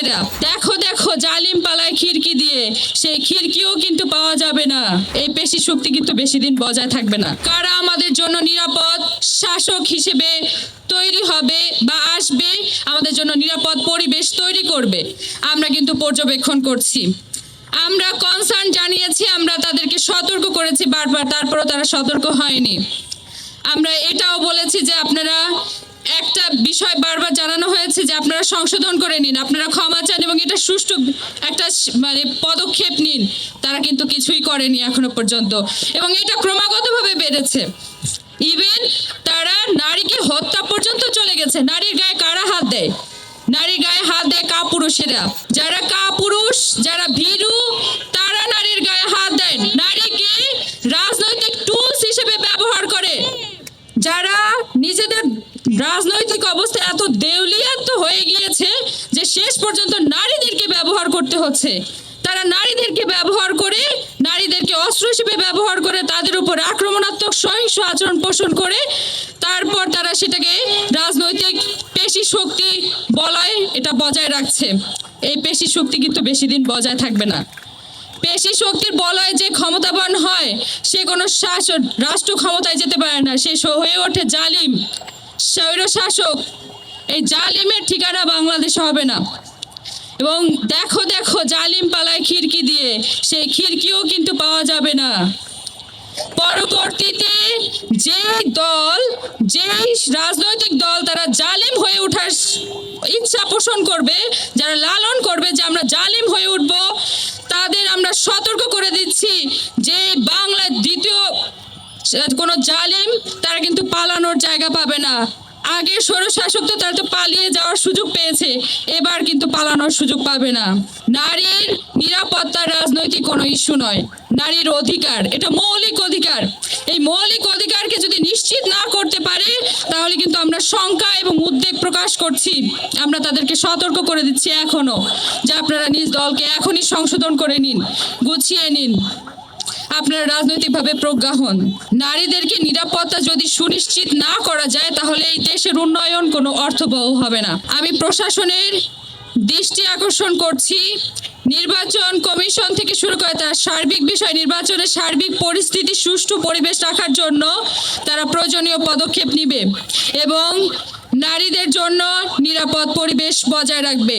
পুরুষেরা। দেখো দেখো জালিম পালায় খিড়কি দিয়ে, সেই খিড়কিও কিন্তু পাওয়া যাবে না। এই পেশি শক্তি কিন্তু বেশি দিন বজায় থাকবে না। কারা আমাদের জন্য নিরাপদ শাসক হিসেবে তৈরি হবে বা আসবে, আমাদের জন্য নিরাপদ পরিবেশ তৈরি করবে, আমরা কিন্তু পর্যবেক্ষণ করছি। আমরা কনসার্ন জানিয়েছি, আমরা তাদেরকে সতর্ক করেছি বারবার, তারপরও তারা সতর্ক হয়নি। আমরা এটাও বলেছি যে আপনারা একটা বিষয় বারবার জানানো হয়েছে যে আপনারা সংশোধন করে নিন, আপনারা ক্ষমা চান এবং এটা সুষ্ঠু একটা মানে পদক্ষেপ নিন। তারা কিন্তু কিছুই করেনি এখনো পর্যন্ত এবং এটা ক্রমাগতভাবে বেড়েছে। ইভেন তারা নারীকে হত্যা পর্যন্ত চলে গেছে। নারীর গায়ে কারা হাত দেয়? নারীর গায়ে হাত দেয় কাপুরুষেরা। যারা কাপুরুষ, যারা ভীরু, তারা নারীর গায়ে হাত দেয়। নারীকে রাজনৈতিক টুলস হিসেবে ব্যবহার করে। যারা নিজেদের রাজনৈতিক অবস্থা এত দেউলিয়াত হয়ে গিয়েছে যে শেষ পর্যন্ত নারীদেরকে ব্যবহার করতে হচ্ছে, তারা নারীদেরকে ব্যবহার করে, নারীদেরকে অস্ত্র হিসেবে ব্যবহার করে, তাদের উপর আক্রমণাত্মক সহিংস আচরণ পোষণ করে, তারপর তারা সেটাকে রাজনৈতিক পেশি শক্তি বলয় এটা বজায় রাখছে। এই পেশি শক্তি কিন্তু বেশি দিন বজায় থাকবে না। পেশি শক্তির বলয়ে যে ক্ষমতাবান হয় সে কোনো শাসক রাষ্ট্র ক্ষমতায় যেতে পারে না, সে হয়ে ওঠে জালিম, স্বৈর শাসক। এই জালিমের ঠিকানা বাংলাদেশে হবে না। এবং দেখো দেখো জালিম পালায় খিড়কি দিয়ে, সেই খিড়কিও কিন্তু পাওয়া যাবে না। পরবর্তীতে যে দল, যে রাজনৈতিক দল তারা জালিম হয়ে ওঠার ইচ্ছা পোষণ করবে, যারা লালন করবে যে আমরা জালিম হয়ে উঠব, তাদের আমরা সতর্ক করে দিচ্ছি যে বাংলার দ্বিতীয় কোনো জালিম তারা কিন্তু পালানোর জায়গা পাবে না। আগে স্বৈরশাসক তো তারা তো পালিয়ে যাওয়ার সুযোগ পেয়েছে, এবার কিন্তু পালানোর সুযোগ পাবে না। নারীর নিরাপত্তা রাজনৈতিক কোনো ইস্যু নয়, নারীর অধিকার, এটা মৌলিক অধিকার। এই মৌলিক অধিকারকে যদি নিশ্চিত না করতে পারে তাহলে কিন্তু আমরা শঙ্কা এবং উদ্বেগ প্রকাশ করছি। আমরা তাদেরকে সতর্ক করে দিচ্ছি এখনো যে আপনারা নিজ দলকে এখনই সংশোধন করে নিন, গুছিয়ে নিন, আপনারা রাজনৈতিকভাবে প্রজ্ঞা হন। নারীদেরকে নিরাপত্তা যদি সুনিশ্চিত না করা যায় তাহলে এই দেশের উন্নয়ন কোনো অর্থবহ হবে না। আমি প্রশাসনের দৃষ্টি আকর্ষণ করছি, নির্বাচন কমিশন থেকে শুরু করে তার সার্বিক বিষয়, নির্বাচনের সার্বিক পরিস্থিতি সুষ্ঠু পরিবেশ রাখার জন্য তারা প্রয়োজনীয় পদক্ষেপ নেবে এবং নারীদের জন্য নিরাপদ পরিবেশ বজায় রাখবে।